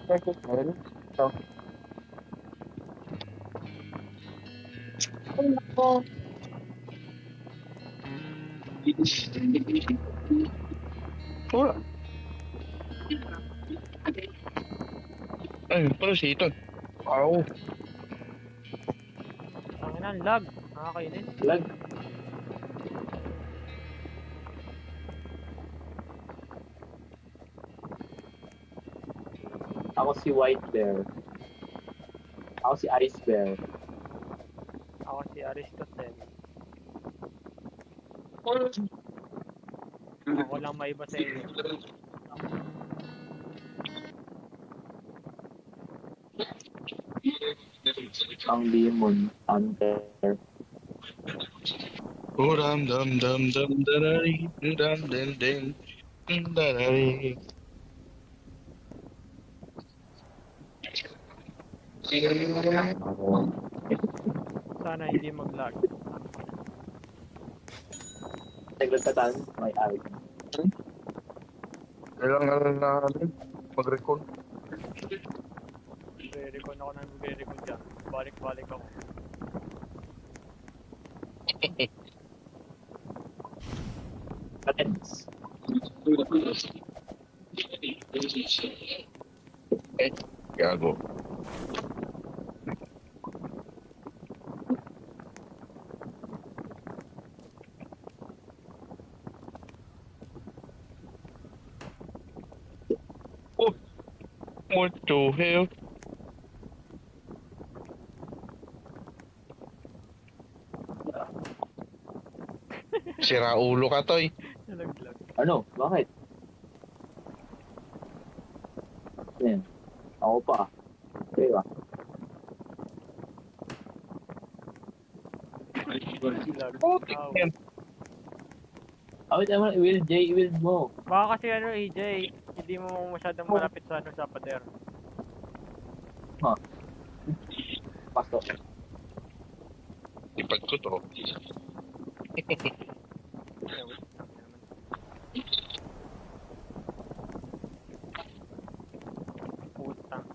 Perfect meron. So, ay nako. Wala. Ay, pala si Ethan. Wow. Ang ina, lag. Nakakainis. Lag. Ako si White Bear. Ako si Ice Bear. Ako si Aristotle. Ako lang maiba sa inyo. Ang Demon Hunter. Oh, dam dam dam dam darari, dam dam dam darari. Ako. Sana hindi mag-lag. Naglatatan, may eye. Kailangan na mag-recall. Nagre-recon ako ng nagre-recon dyan. Balik-balik ako. Patents. Gago. Oh, what the hell? Sira ulo ka, Toy. Nalaglag. Ano? Bakit? Yan. Ako pa. Okay ba? Nalaglag. Oh, Ow. tingnan. Awit naman, i-wield mo. Baka kasi ano, AJ, hindi mo masyadong malapit sa ano sa pader. Pasok. Ipad ko to. Putang.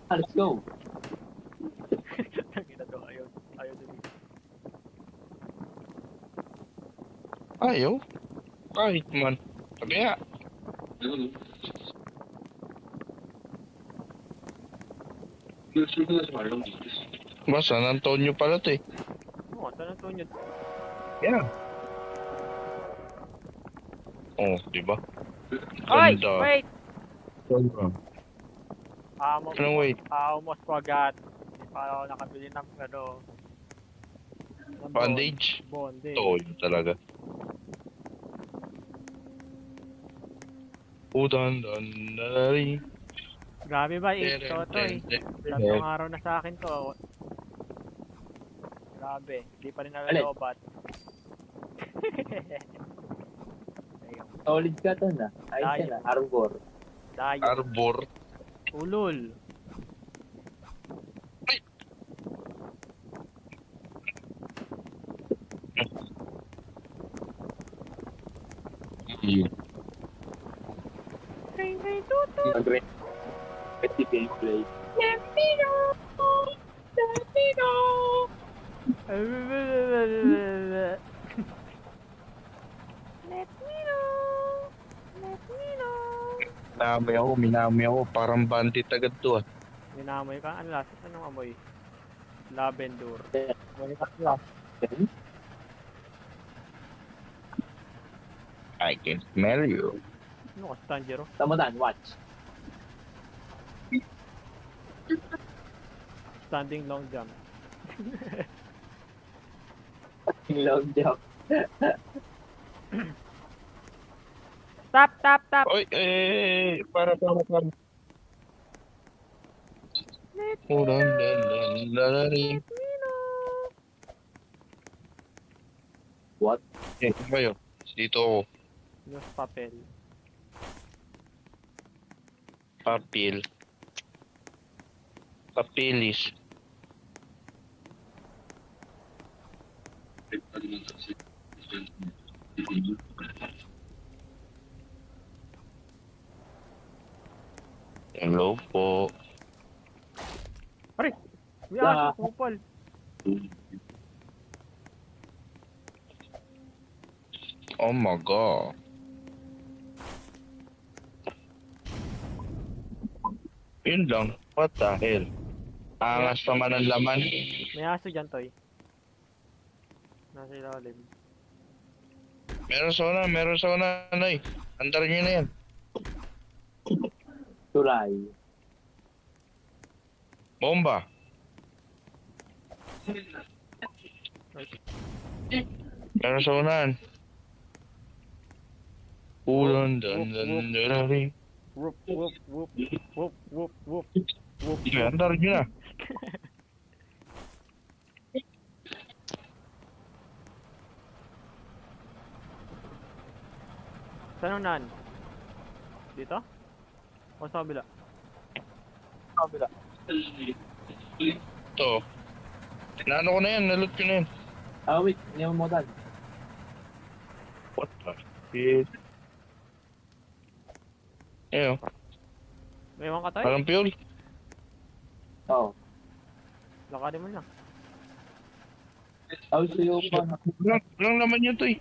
Let's go. Tangina to, ayaw dun. Ayaw. Kahit man. Sabi nga. Ba, San Antonio pala to eh. Oo, San Antonio. Yeah. Oh, di ba? Ay! Ganda. Wait! Ganda. Anong wait? Almost forgot. Hindi pa ako nakabili ng ano. ng Bandage? Bondage. Oo, yun talaga. Udan, dan, dari. Grabe ba, to eh. Tatlong araw na sa akin to. Grabe, hindi pa rin nalalobat. Ayun. Solid ka to na. Ayos yan na. Arbor. Dayo. Arbor. Ulul. Mag-rent. Pwede gameplay. Minamay ako. Parang bandit agad to ah. Minamoy ka? Ano lasa? Anong amoy? Lavender. I can smell you. Ano ka? Tanjiro? Tamadan, watch. Standing long jump. Long jump. Stop! Oy, para. Udan, dan, dari. What? Eh, kayo. Dito ako. News papel. Papel. Papelis. Hello po. Pare! May Ah. aso, kupal. Oh my god. Yun lang. What the hell? Angas naman ang laman. May aso dyan, Toy. Nasa ilalim. Meron sa una, Nay. Andarin nyo na yan. Tulay. Bomba. Meron sa unahan. Ulan, dan, dan, darari. Whoop, whoop, whoop, whoop, whoop, whoop, whoop. Sige, andarin nyo na. Saan unahan? Dito? O sa kabila? Kabila. Ito. Naano ko na yan, nalot ko na yan. Ah, wait. Hindi mo modal. What the shit? Ayun, May iwan ka, Toy? parang fuel. Oo. Lakarin mo lang. Ah, gusto yung pa. Walang naman yun to eh.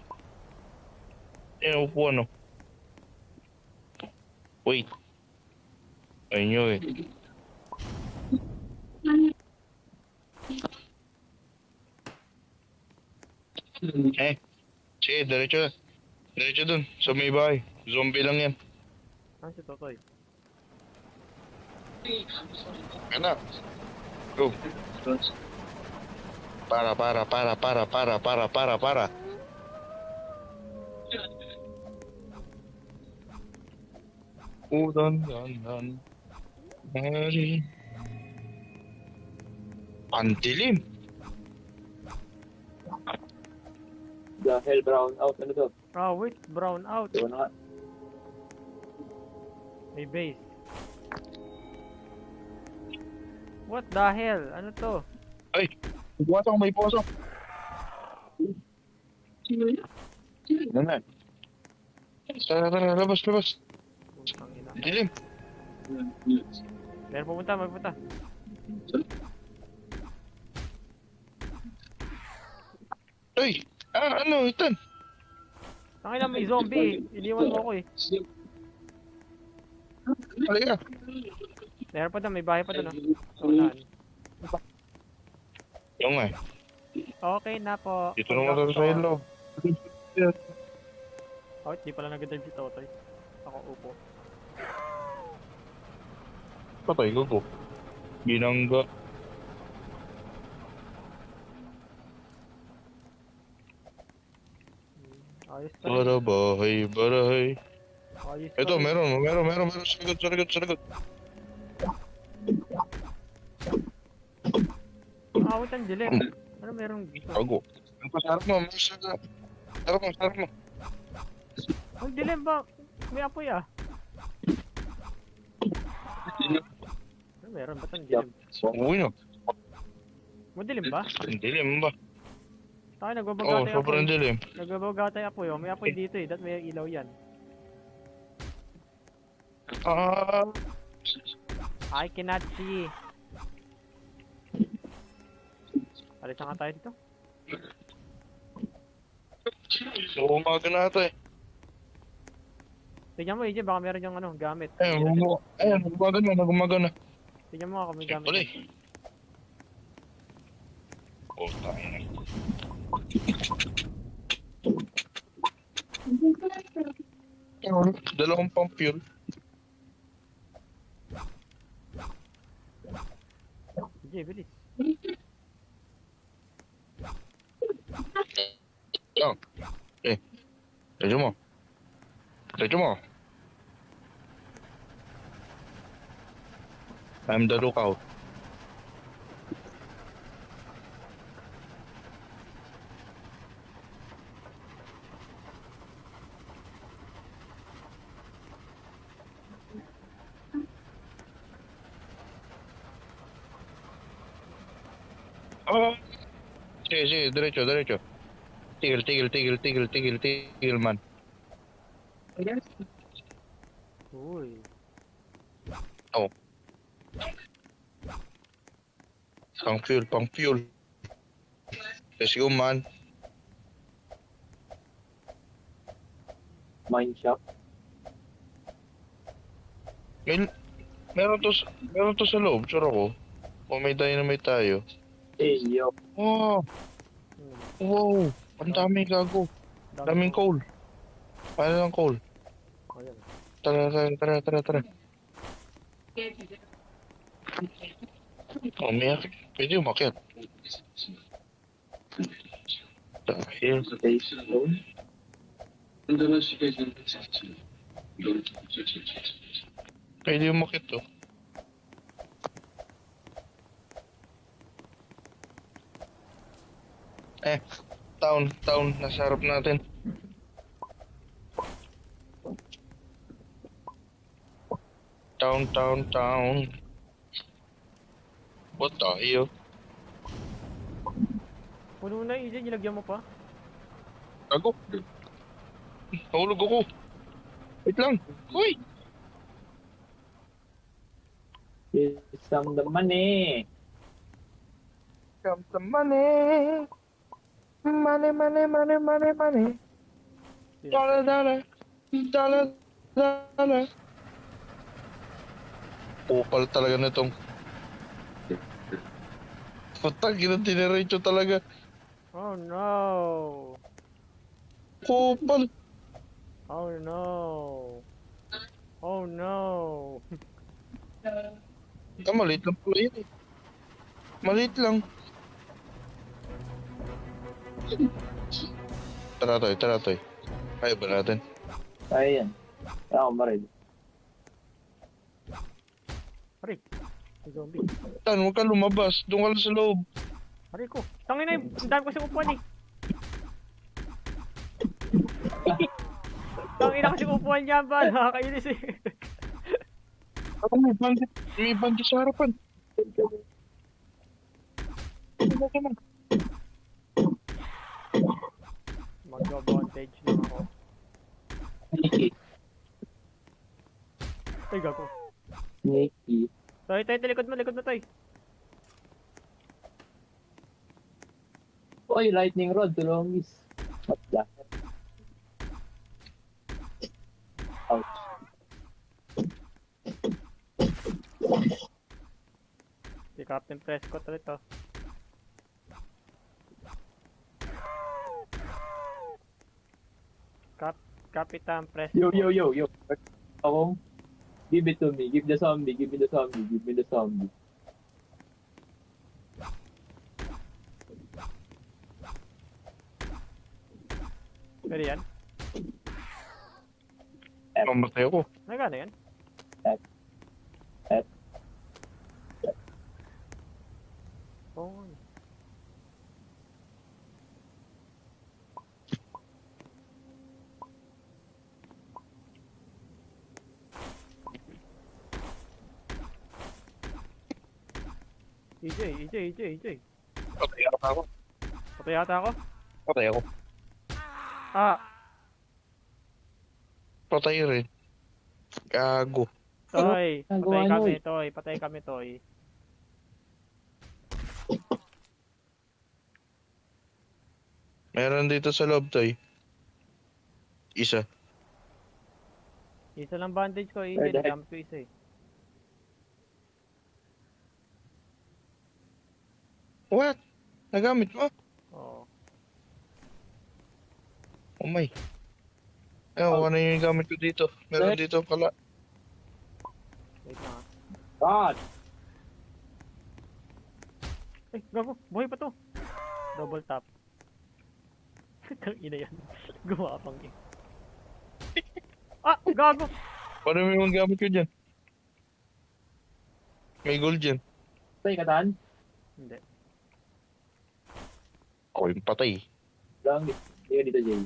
Ayun, upo ano. Wait. Ayun yun eh. Sige, diretso. Diretso dun, sa may bahay. Zombie lang yan. Saan si Totoy? Anak. Go. Para. Udan. Hari. Ang dilim. The hell brown out. Ano to? Ah, wait. Brown out. Diba na nga? May base. What the hell? Ano to? Ay, may puwasok. Ano na? Tara, labas. Putang ina. Dilim. Meron pumunta. Ay, ano, itan. Tangina, may zombie. Iniwan mo ako eh. Halika. Meron pa doon, may bahay pa doon. Oh. Unahan. Yung nga, Okay na po. dito naman tayo sa ilog. Oh, di pala nag-dive si Totoy. Ako upo. Patay ko. Binangga. Ayos pa. Barahay. Ayos pa. Ito, meron. Sa likod. Awit ang dilim. Ano meron dito? Bago. Ang pasarap mo. Sarap mo. Ang dilim ba? May apoy ah. Ano meron? Ba't ang dilim? Uy no. Madilim ba? Ang dilim ba? Tayo, Oo, nagbabagatay apoy. sobrang dilim. Nagbabagatay apoy oh. May apoy dito eh. May ilaw yan. I cannot see. Alis na nga tayo dito. So, umaga na ito eh. Tignan mo AJ, baka meron yung ano, gamit. Ayun, umaga na. Tignan mo ako may gamit. Tuloy. Oh, tayo na. Dalawang pang fuel. AJ, bilis. Yan. Diretso mo. I'm the lookout. Sige, diretso. Tigil man. Uy. Oh, pang fuel. Let's go man. Mine shop. May, meron to sa loob, sure ako. O may dynamite tayo. Eh, yo. Oh, Hmm. wow. Ang dami gago. Daming coal. Paano ng coal? Oh, yan. Tara. Oh, may akit. Pwede umakyat. Dahil. Station. Pwede umakyat to. Town. Nasa harap natin. Town. What the hell? Puno na, EJ, nilagyan mo pa. Gago. Nahulog ako. Wait lang. Uy! Isang the money. Come the money. Money. Dollar. Kupal talaga nitong. Patag, tinirito talaga. Oh no. Kupal. Oh no. Oh no. Maliit lang pala yun eh. Maliit lang. Tara toy. Kaya ba natin? Kaya yan. Kaya ako maril. Aray. May zombie. Tan, huwag ka lumabas. Doon ka lang sa loob. Aray ko. Tangin na yun. Ang dami kasi upuan eh. Tangin na kasi upuan niya ba? Nakakainis eh. Ako may bandit sa harapan. Come on. Mag-advantage lang ako. Ay, gago. Sneaky. Toy, likod mo, Toy. Oy, lightning rod, tulongis. What the? Ouch. Si Captain Prescott ulit oh. Kapitan Prescott. Yo. Akong, give it to me. Give the zombie. Give me the zombie. Pwede yan? Mamatay ako. Nagana yan? F. Oo. EJ. Patay ata ako. Patay yata ako? Patay ako. Ah! Patay rin. Gago. Toy! Nagawa Patay niyo, kami, eh. Toy. Patay kami, Toy. Meron dito sa loob toy. Isa. Isa lang bandage ko, EJ. Where the heck? Jump ko isa eh. What? Nagamit mo? Oo. Oh my. Ano yung gamit ko dito? Meron dito pala. Wait lang ah. God! Ay, gago. Buhay pa to. Double tap. Tang ina yan. Gumapang eh. Ah! Gago! Paano mo yung gamit ko dyan? May gold dyan. Patay ka tan? Hindi. Ako yung patay. Lang, hindi ka dito, Jay.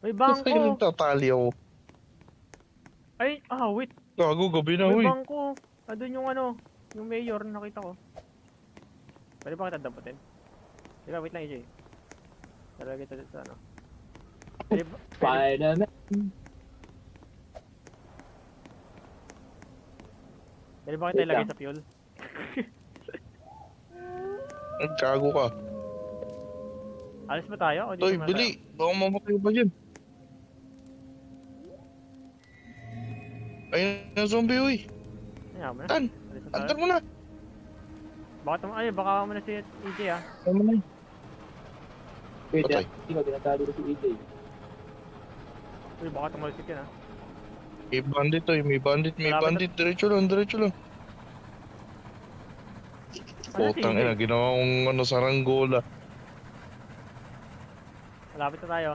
May Kasi bangko! nagtatali ako. Ay! Wait. Gago, gabi na, May huy. bangko. Doon yung ano, yung mayor, nakita ko. Pwede ba kita damputin? Teka, wait lang, EJ. Talagay kita sa ano. Pwede Spider-Man. ba kita Wait ilagay lang. sa fuel? Nagkago ka. Alis ba tayo? O Toy, dito muna bili. Baka mamatay ba dyan? Ayun na zombie, uy. tayo? Ayaw mo na. Tan, Alis na tayo. antar mo na. Baka mo na si EJ ah. Ano mo na yun? Wait, Patay. hindi ko tinatalo ko si AJ. Uy, baka tumalsik yan ah. May bandit, toy. May bandit, may Malapit bandit. Diretso lang, diretso lang. Ano si Putang EJ? ina, ginawa kong ano, saranggola. Malapit na tayo.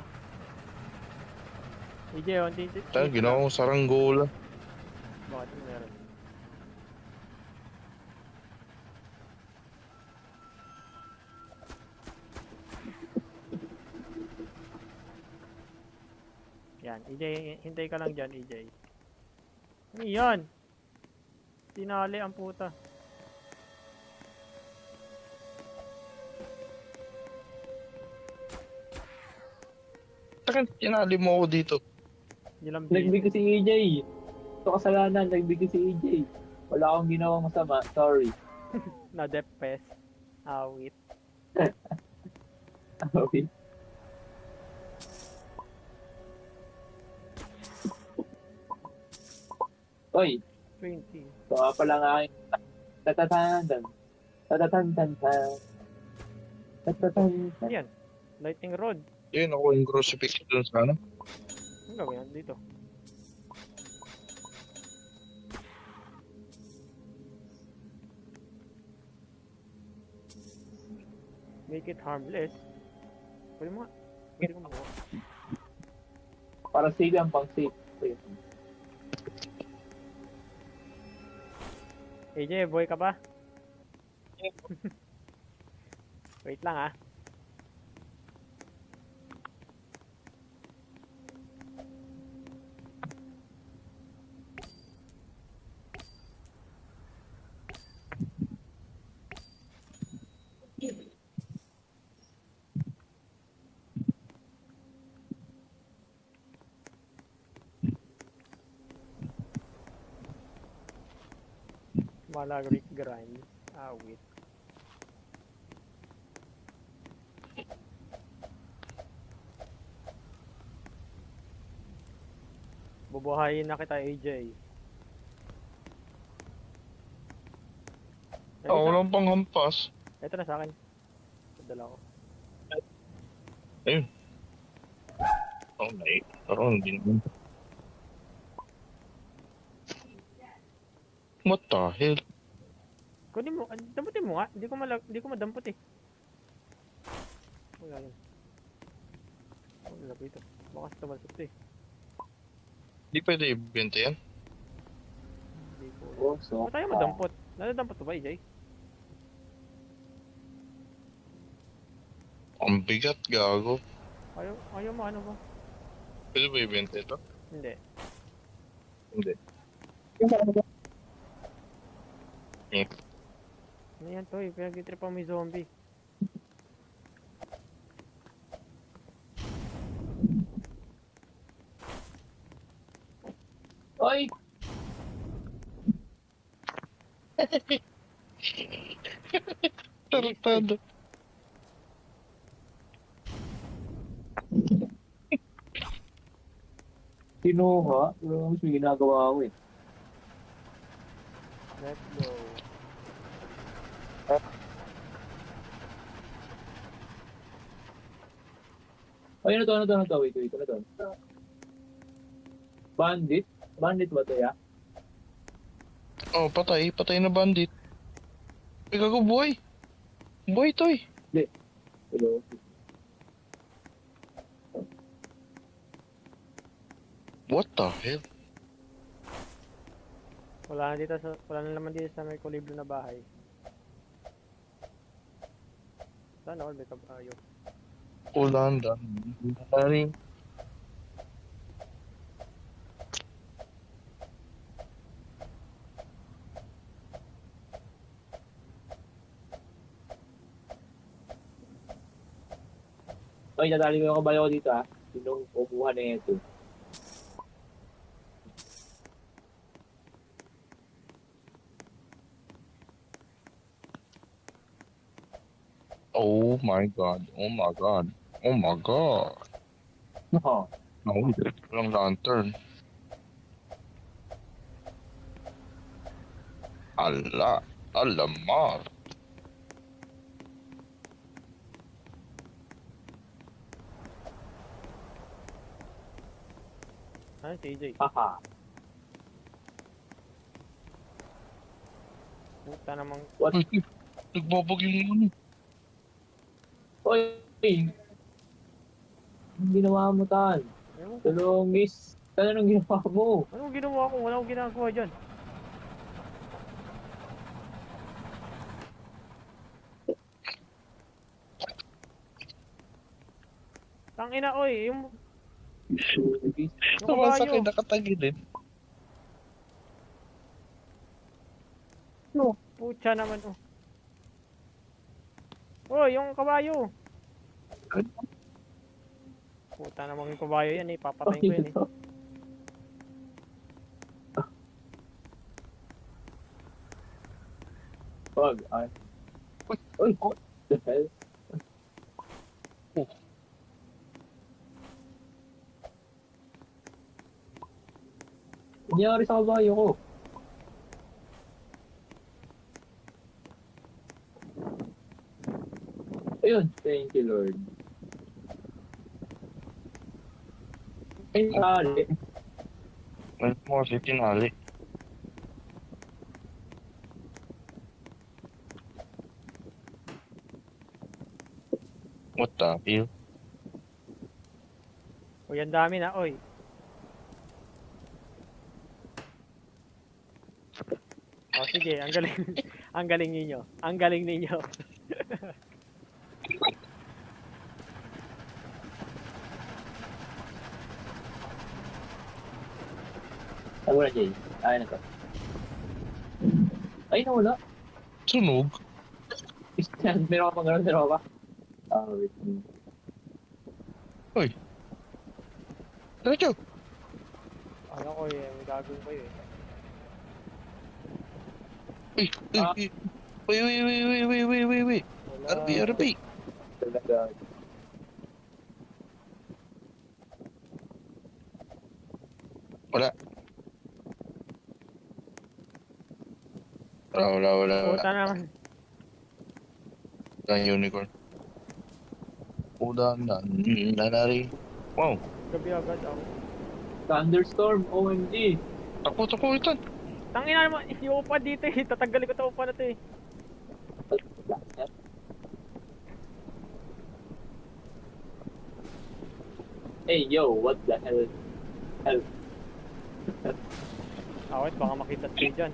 EJ, unti-unti. Tan, ginawa kong saranggola. Bakit ano meron? Yan, EJ, hintay ka lang dyan, EJ. Ano yan? Tinali ang puta. Takan, tinali mo ako dito. Nilambi. Nagbig ko si AJ. Ito kasalanan, nagbig ko si AJ. Wala akong ginawang masama, sorry. Na depes. Awit. Okay. Oy, 20. ito nga pala nga aking tatatandan. Tatatandan. Tatatandan. Ano yan? Lightning rod. Yun, ako yung crucifix dun sa ano. Ano gawin yan dito? Make it harmless. Pwede mo nga. Pwede mo nga. Para safe yan, pang safe. Ayun. AJ, boy ka ba? Wait lang ah. Malagrik grind. Awit. Bubuhayin na kita, AJ. Ah, walang pang hampas. Ito na sa akin. Dala ko. Ayun. Oh, may. Parang hindi naman. What the hell? Kunin mo, damputin mo nga. Hindi ko madampot eh. Wala yun. Wala ko ito. Baka sa tumalsok to eh. Hindi pwede ibenta yan. Hindi ko. Oh, so, Ba't tayo madampot? Nadadampot to ba, AJ? Ang bigat, gago. Ayaw mo ano ba? Pwede ba ibenta ito? Hindi. Hindi. Ano yan to eh? Pinag-trip pa may zombie. Oy! Tarantado. Kinuha? Pero mas may ginagawa ako eh. Let's go. Ay, ano to? Wait, ano to? Bandit? Bandit ba to, ya? Oh, patay. Patay na bandit. Ay, gago, buhay. Buhay to eh. Hello? What the hell? Wala na naman dito sa may kuliblo na bahay. Sana all may kabayo. Ulanda. Dari. Okay, natali ko yung kabayo ko dito ah. Sinong kumuha na ito? Oh my god. Oh my god. Oh my god. No. No, walang lantern. Ala. Alamar. Ano si AJ? Haha. Puta namang... What? Uy, uy. Nagbabag yung ano. Oy! Anong ginawa mo, Tan? Ewan ko. Tulong, miss. Tan, anong ginawa mo? Anong ginawa ko? Wala akong ginagawa dyan. Tangina, oy. Yung Sumasakay kabayo. nakatagilid. Pucha naman, oh. Oh, yung kabayo. Puta namang yung kabayo yan eh. Papatayin ko yan eh. Wag. Ay. Uy, what the hell? Oh. Nangyari sa kabayo ko. Ayun, thank you, Lord. Ay, nakali. May more 15 hali. What the hell? Uy, ang dami na, oy. Oh, sige, ang galing. Ang galing ninyo. Ang galing ninyo. Ano na, Jay? Ay, na to. Ay, nawala. Sunog? Meron ka pang gano'n, meron ka pa. Ah, wait. Uy. Diretso. Ano ko eh, may gagawin ko eh. Uy, uy, Ah. uy. Uy, uy, uy, uy, uy, uy, uy, uy. Wala. RP, RP. Talaga. Wala. Wala. Puta naman. Ang unicorn. Udan na nanari. Wow. Gabi agad ako. Thunderstorm, OMG. Takbo, itan. Tangina naman, yung upa dito eh. Tatanggalin ko ito upa na to eh. Hey, yo, what the hell? Hell. Awit, baka makita tayo dyan.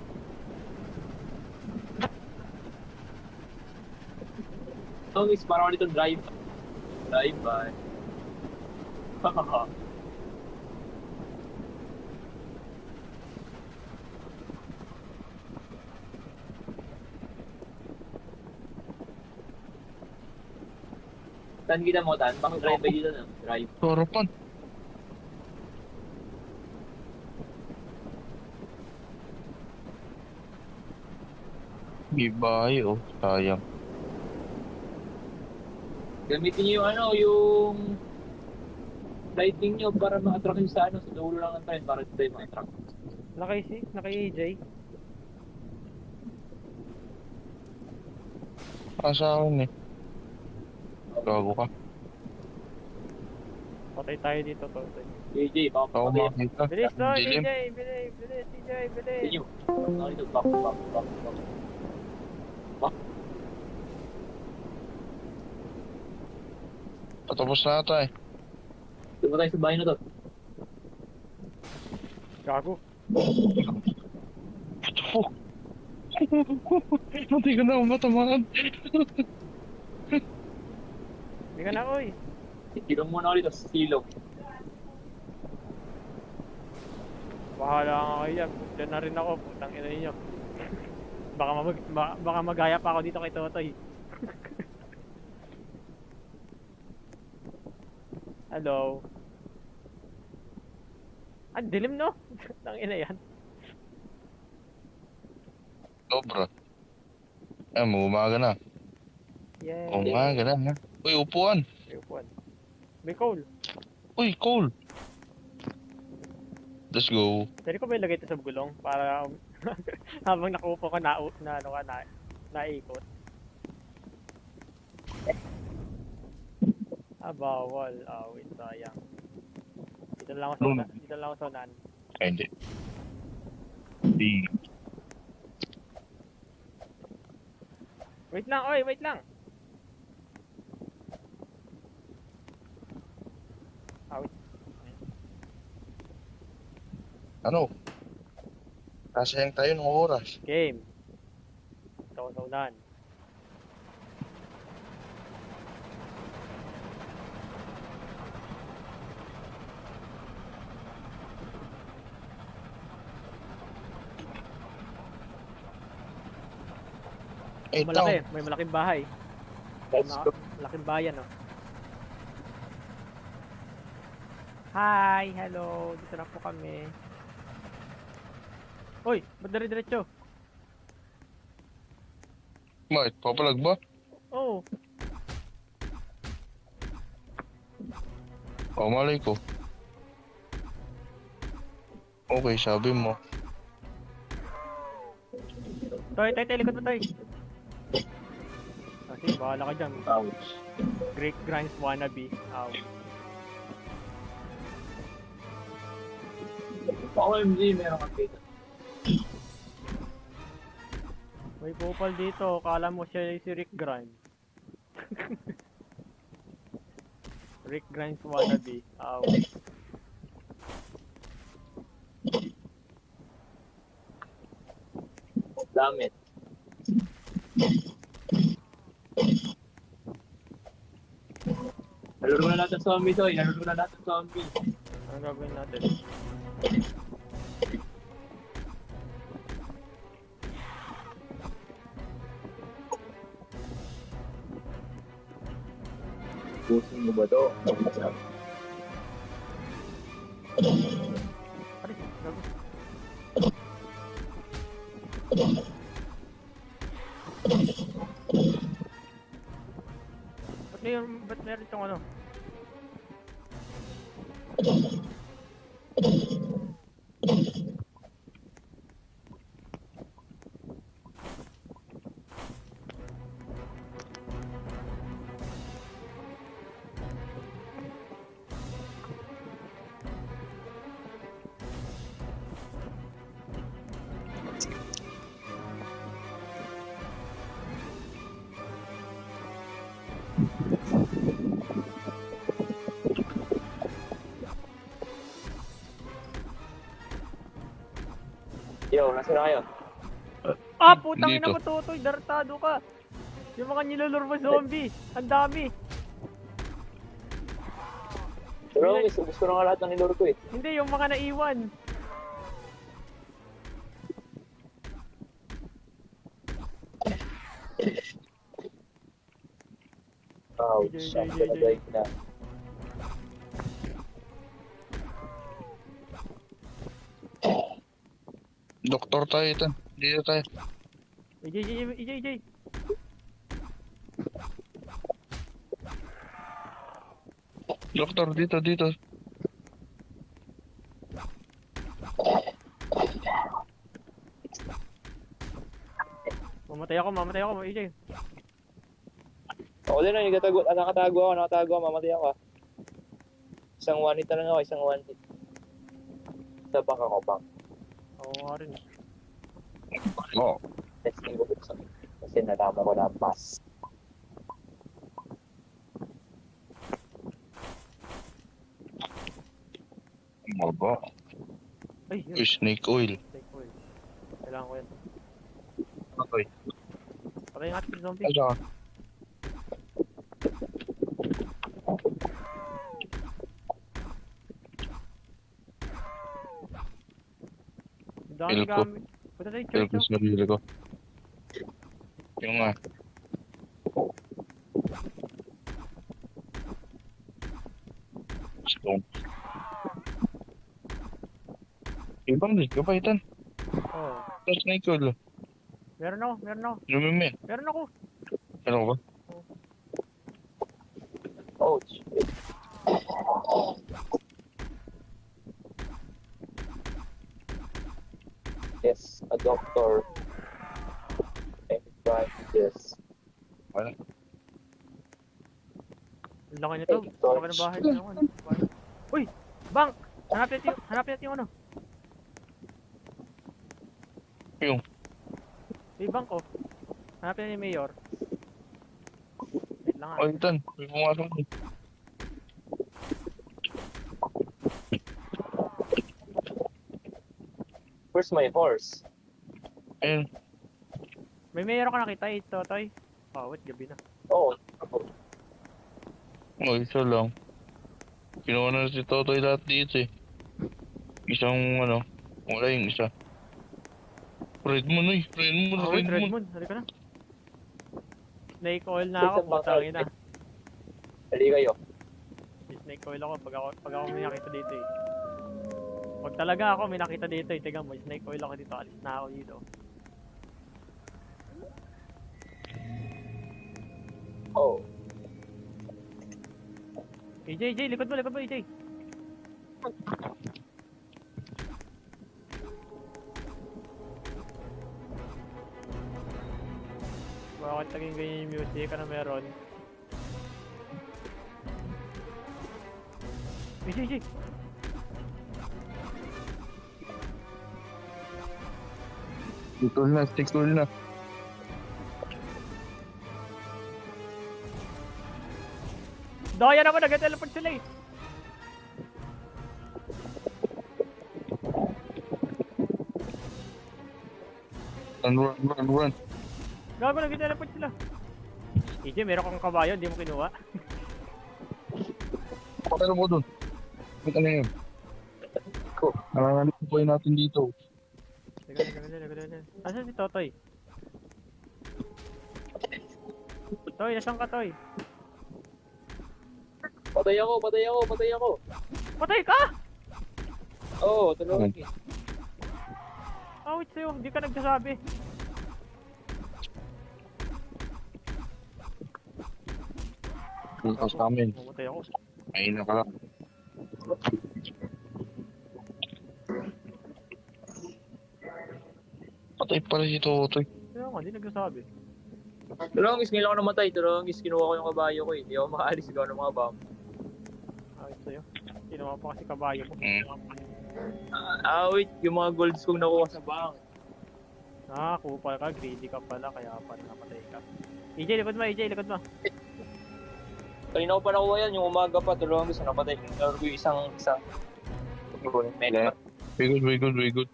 Song is parang dito drive. Drive by. Hahaha. Saan kita mo, Tan? Bakit drive by dito na? Drive. Soropan. Gibay, oh. Sayang. Gamitin niyo yung ano, yung lighting niyo para ma-attract yung sa ano, sa dulo lang ng train para tayo ma-attract. Naka-AJ. Sa akin eh. Gago ka. Patay tayo dito, Totoy. JJ, baka Ako patay. makita. Bilis to, Dilim. AJ! Bilis, AJ, bilis! Inyo. Ako dito, back. Patapos na ata eh. Diba tayo sa bahay na to? Gago. What the fuck? Hindi ko na matamaan. Hindi ka na, oy. Silong muna ako dito, silong. Bahala nga kayo dyan. Diyan na rin ako, putang ina ninyo. Baka magaya pa ako dito kay Totoy. Hello. Ang dilim, no? Ang ina yan. Sobra. Umaga na. Yay. Umaga na, ha? Uy, upuan. May upuan. May coal. Uy, Cole. Let's go. Pwede ko ba ilagay ito sa gulong para habang nakaupo ka naikot. Bawal. Wait, sayang. Dito lang ako sa unahan. Ay, hindi. Di. Wait lang, oy, wait lang. Wait. Ano? Kasayang tayo ng oras. Game. Ito ako sa unahan. Eh, Malaki, tao. may malaking bahay. Let's go. Malaking bayan, oh. Hi, hello. Dito na po kami. Hoy, ba't dire-diretso? Bakit? Papalag ba? Oh, Malay ko. Okay, sabi mo. Toy, likod mo, Toy. Sige, bahala ka dyan. Ouch. Great Grinds wannabe. OMG, meron kang dito. May kupal dito. Kala mo siya si Rick Grimes. Rick Grimes wannabe. Damit. Naluro na natin zombie to, naluro na natin zombie. Anong gagawin natin? Pusin mo ba to? Aray, gago. Ba't meron itong ano? Yo, nasa na kayo? Putang ina Dito. mo, Totoy, dartado ka. Yung mga nilulur mo zombie, ang dami. Pero ubus ko na nga lahat ng niluro ko eh. Hindi, yung mga naiwan. Ouch, ang dalagay na. Doktor tayo ito. Dito tayo. EJ. Doktor, dito. Mamatay ako, EJ. Ako din na, nakatago ako, mamatay ako. Isang one hit na lang ako, isang one hit. Isa pa ako pang. Oo nga rin. Oo. Testing ko buksan. Kasi natama ko na pass. Maba. Ay, yun. Uy, snake oil. Snake oil. Kailangan ko yan. Okay. Patay yung ating zombie. Ay, saka. Ang dami Feel ko. gamit. Punta tayo Feel church, ko no? sa sarili ko. Yung nga. Ibang kapitan. Oo. Tapos na ikaw lang. Meron ako, meron ako. Lumimin. Meron ako. Ano ba? Ouch. Yes, a doctor. And right, yes. Wala. Ang laki nito. Hey, Ang laki ng bahay nito. Uy! Bank! Hanapin natin yung ano. Yung. May bank oh. Hanapin natin yung mayor. Wait lang ah. Oh, Ethan. May pumasok ko. Where's my horse? Ayun. May mayor ka nakita eh, Totoy. Oh, wait, gabi na. Oh, Oh, isa lang. Kinuha na si Totoy lahat dito eh. Isang ano. Wala yung isa. Redmond eh. Redmond. Oh, wait, Redmond. Redmond. Halika na. Snake oil na ako, putang ina. Hali kayo. May snake oil ako pag ako may nakita dito eh. Pag talaga ako may nakita dito eh. Tiga mo, snake oil ako dito. Alis na ako dito. Oh. AJ, likod mo, AJ. Bakit naging ganyan yung music? Ano meron? AJ! Tikol na. Daya naman, nag-teleport sila eh! Run. Gago, nag-teleport sila! AJ, meron kang kabayo, hindi mo kinuha. Patalo mo dun. Ba't ano yun? Cool. Narangalit po natin dito. Teka. Asan si Totoy? Toy, nasan ka, Toy? Patay ako. Patay ka! Oh, tulungan Okay. Awit sa'yo, hindi ka nagsasabi. Bukas namin. Mamatay ako. Ayun na ka lang. Patay pala si Totoy. Kaya nga, hindi nagsasabi. Tulungis, ngayon ako namatay. Tulungis, kinuha ko yung kabayo ko eh. Hindi ako makaalis. Ikaw ng mga bomb. Awit sa'yo. Kinuha pa kasi kabayo ko. Wait. Yung mga golds kong nakuha sa bank. Ah, kupal ka, greedy ka pala, kaya pala napatay ka. EJ, likod mo. Kanina ko pa nakuha yan. Yung umaga pa. Tulungis, napatay. Nakuha ko yung isang. Yeah. Very good.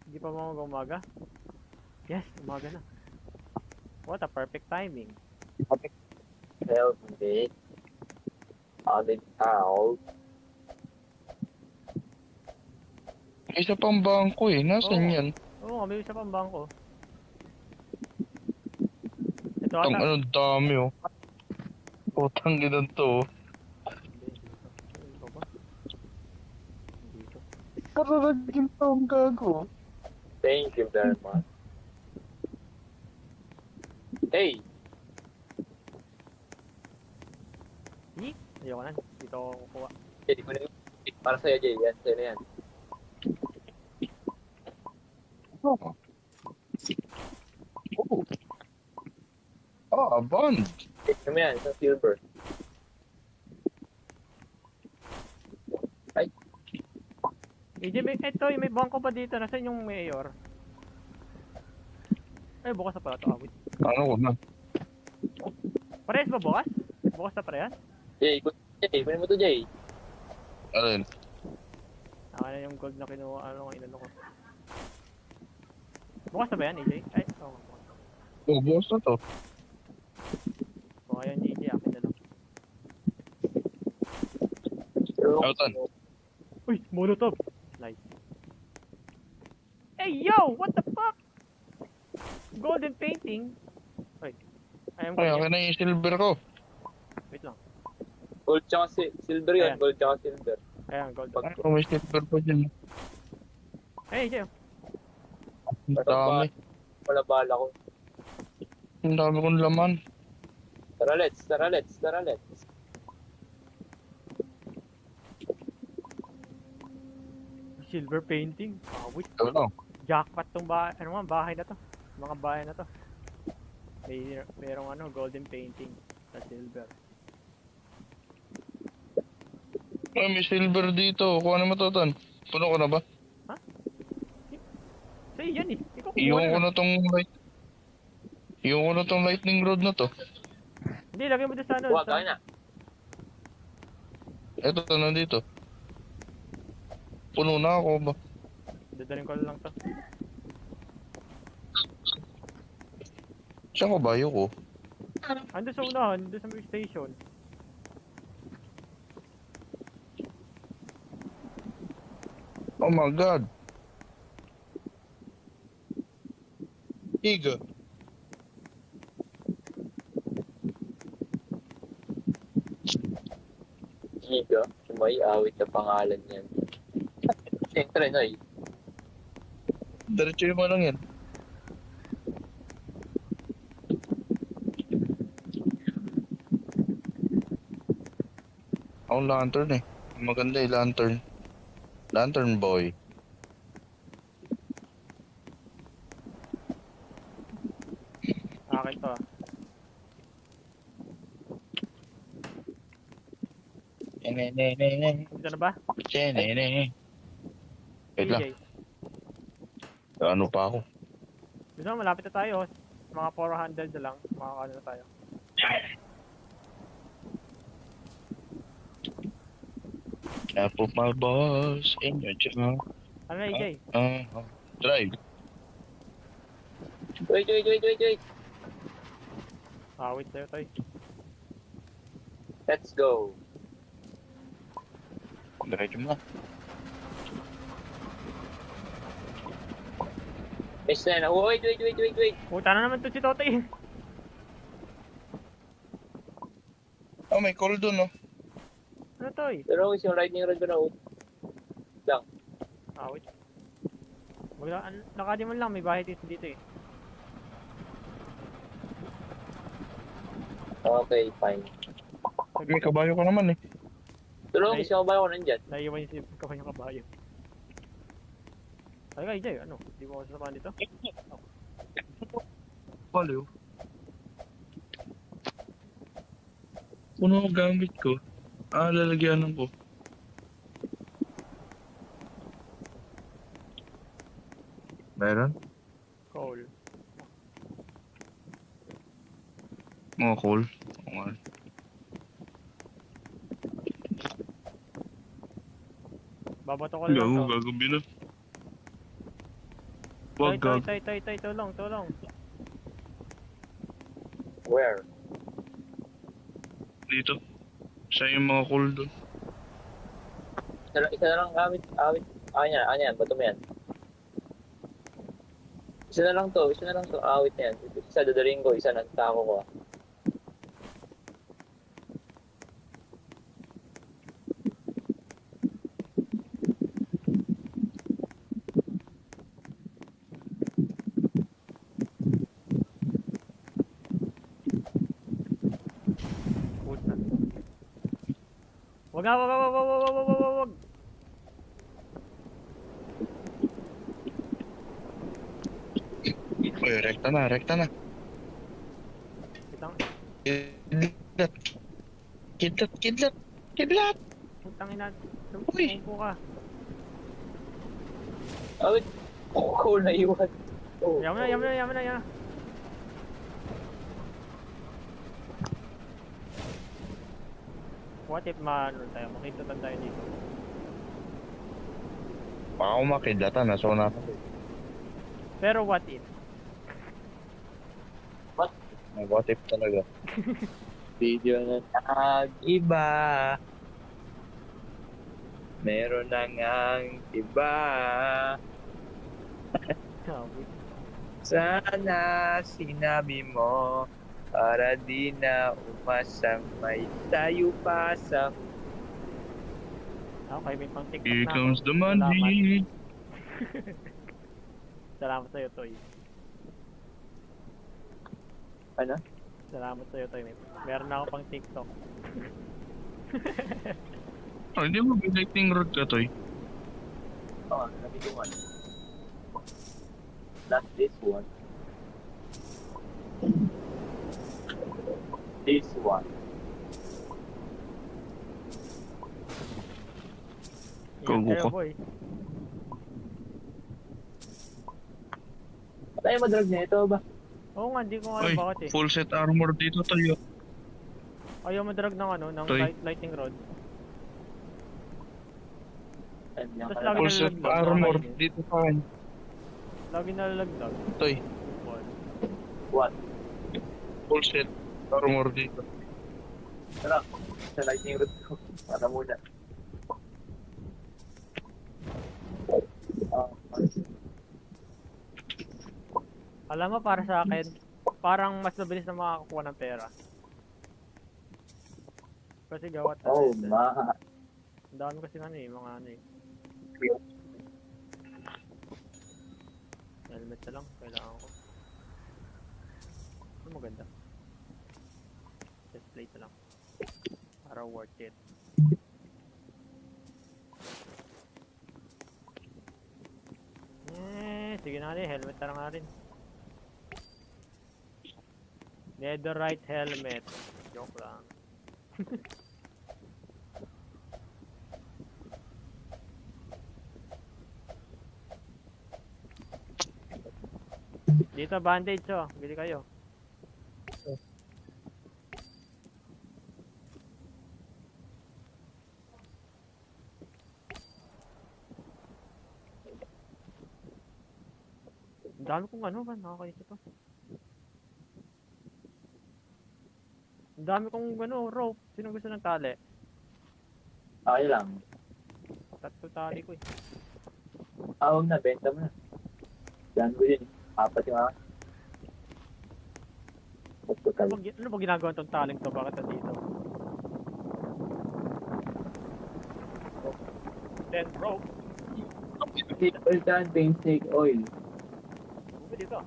Hindi pa mo umaga? Yes, umaga na. What a perfect timing. Help me. On it out. Isa pang bangko eh. Nasaan Oo. yan? Oo nga, may isa pang bangko. Ito Ang ata. ano dami oh. Putang ginan to oh. Ito ba? Dito. Kararagin to ang gago. Thank you very much. Hey! Ayoko na, dito ako kukuha. Jay, ko na yun. Para sa'yo, Jay. Yan, sa'yo na yan. Oh. Ah, bond. Ito mo yan, isang silver. EJ, may bangko pa dito. Nasaan yung mayor? Ay, bukas na pala ito. Awit. Ano ko na? Parehas ba bukas? Bukas na parehas? Jay, kunin mo to, Jay. Alin? Ako na yung gold na kinuha. Ano nga inano ko. Bukas na ba yan, EJ? Ay, oo. Oh, boss na to. Kung ayaw ni EJ, akin na lang. Outan. Uy, molotov! Nice. Hey, yo! What the fuck? Golden painting? Wait. I am Ay, going akin na yung silver ko. Wait lang. Gold tsaka silver yan. Ayan. Gold tsaka silver. Ayan, gold. Pag- Ano, may silver pa dyan. Ay, Jay. Ang dami. Wala bala ko. Ang dami kong laman. Tara, let's. Tara, let's. Tara, let's. Silver painting. Ah, wait. Ano? Jackpot tong bahay. Ano man, bahay na to. Mga bahay na to. Merong ano, golden painting sa silver. Ay, may silver dito. Kuha mo to, Tan. Puno ko na ba? Sa'yo yan eh. Ikaw kuha Iyon ko na. na tong light. Iyon ko na tong lightning rod na to. Hindi, lagay mo doon sa ano. Huwag, sa- tayo na. Eto, nandito. Puno na ako ba? Dadalhin ko lang to. Saan ko bayo ko? Ando sa unahan, doon sa may station. Oh my god. Iga. Nico, may awit na pangalan niyan. Siyempre, no, Diretso mo lang yan. Ako lantern eh. Maganda eh, lantern. Lantern boy. Akin to ah. Dito na ba? Wait lang, DJ. ano pa ako? Gusto mo, malapit na tayo. Mga 400 na lang. Makakano na tayo. I put my boss in your job. Ano na, AJ? Drive. Wait. Ah, wait sa'yo, Toy. Let's go. Diretso mo na. Miss na. Wait. Puta na naman to si Totoy. Oh, may call dun oh. Ano, Toy? Pero yung lightning rod ko na, lang. Ah, wait. Nakadi mo lang, may bahay dito eh. Okay, fine. May kabayo ka naman eh. Tulong, gusto ko ba ako nandyan? Naiiwan yung kamay yung kabayo. Ay, AJ, ano? Hindi mo ako sasamahan dito? Paliw. Puno ang gamit ko. Lalagyanan ko. Meron? Coal. Mga coal. Okay. Babato ko lang to. Gagabi na. Toy, Wag Toy, gag. Toy, tulong. Where? Dito. Siya yung mga coal doon. Isa na lang awit. Yan, bato mo yan. Isa na lang to, awit na yan. Isa dadaling ko, isa nagtako ko. Puta. Wag. Uy, rekta na. Kitang, Kidlat! putang ina. Uy. Tumpo ka. Awit. Cool na iwan. Oh, Yaman na. What if makita tayo dito. Baka ako makidlatan. Nasa una pa. Pero what if? What if talaga? Video na nag-iba. Meron na ngang iba. Sana sinabi mo para di na umasang may tayo pa sa... Okay, may pang TikTok Here na comes ako. the money. Salamat sa'yo, Toy. Ano? Salamat sa'yo, Toy. Meron na ako pang TikTok. Oh, hindi mo lightning rod ka, Toy. Oo, sabi ko one. Not this one. This one. Yan Gago kayo, ka. boy. Tayo madrag na ito ba? Oo nga, hindi ko alam Oy, bakit eh. full set armor dito, Toy. Oh. Ayaw madrag ng ano, ng Toy. lightning rod. Ayun, yan Tapos ka lagi na. Full set nalaglag, armor nakakainis. dito sa akin. Lagi nalalaglag. Toy, Kupal. What? full set armor dito. Tara, sa lightning rod ko. Para muna. Ah, Alam mo, para sa akin, parang mas mabilis na makakakuha ng pera. Kasi gawa oh, tayo. ma. Ang dami kasi ano eh, mga ano eh. Helmet na lang, kailangan ko. Ano maganda? Chest plate na lang. Para worth it. Sige na rin, helmet na lang nga rin. Netherite helmet. Joke lang. Dito bandage oh, bili kayo. Ang dami kong ano ba, nakakaisip pa. Ang dami kong ano, rope. Sino gusto ng tali? Okay lang. Tatlo tali ko eh. Ah, huwag na, benta mo na. Yan ko yun. Apat yung akin. Ano ba ginagawa tong taling to? Bakit nandito? Then rope. Snake oil ka, paint snake oil. Bumili dito.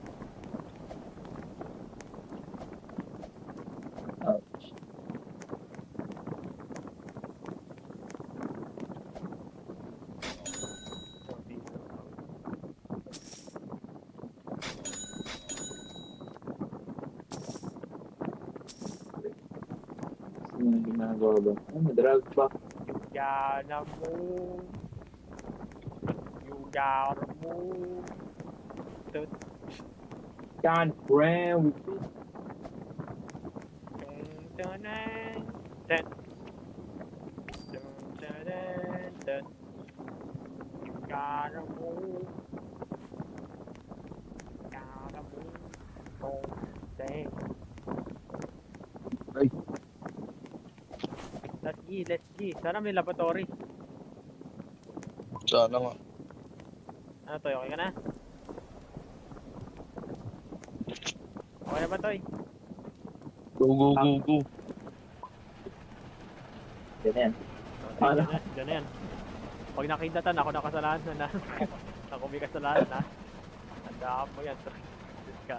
Ouch. Ano yung ginagawa ba? Ano, drug ba? Yana mo. You gotta move. Tut, Can't brand with it. dun, dun, dun, dun, dun, dun, dun. You gotta move. Gotta move. Don't stay. Ay. Let's go. Sana may laboratory. Sana nga. Ano to, okay ka na? Okay na ba to? Go, go, go, go. Yan yan. Ano? Diyan na yan. Pag nakindatan, ako nakasalanan na. Ako may kasalanan na. Tandaan mo yan. Diyos ka.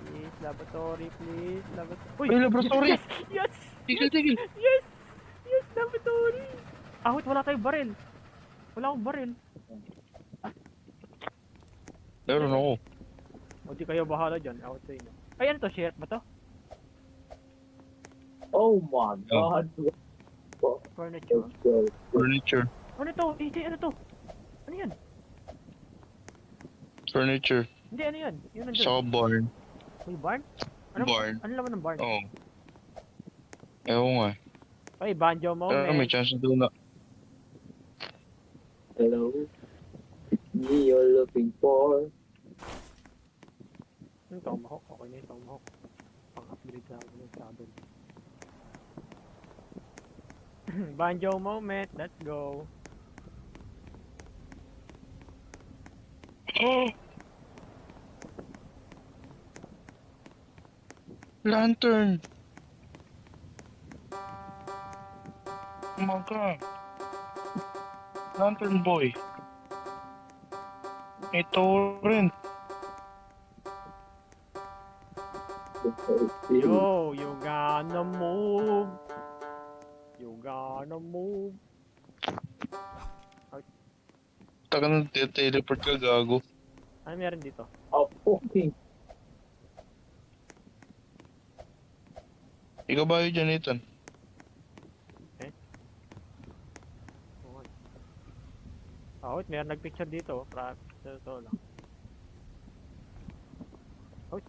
Please, laboratory, please. Laboratory. Ay, laboratory! Yes! Yes! Tigil, tigil! Yes! Yes, laboratory! Ahot, wala tayong baril. Wala akong baril. Meron ako. O di kayo bahala dyan. Ahot sa inyo. Ay, ano to? Sheriff ba to? Oh my god. Furniture. Let's go. Furniture. Ano to? AJ, ano to? Ano yan? Furniture. Hindi, ano yan? Yun nandun. Saka barn. May barn? Ano, Barn. Ano laman ng barn? Oo. Ewan nga. Ay, banjo mo, Pero may chance na doon na. Hello. Me you're looking for. Yung tomahawk. Okay na yung tomahawk. Pang-upgrade sa akin yung saddle. Banjo moment. Let's go. Oh! Lantern! Oh my god. Lantern boy. May torrent. Yo, you gonna move. You gonna move. Taka na teleport ka, gago. Ano meron dito? Oh, fucking. Ikaw ba yun dyan, Ethan? Ah, wait, meron nagpicture dito. Ito lang. Wait.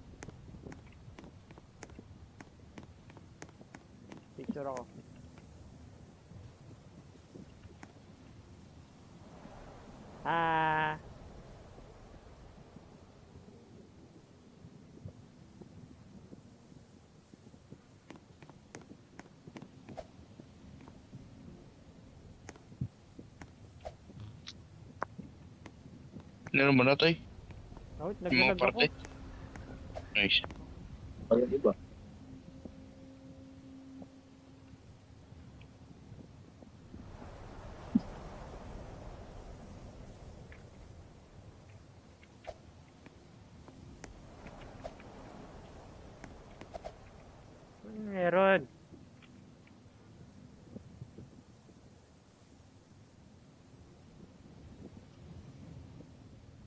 Picture ako. Ah. Meron mo na, tay? Oh, wait, Yung mga naglalag ako. parte? Nice. Ayun, iba. Meron.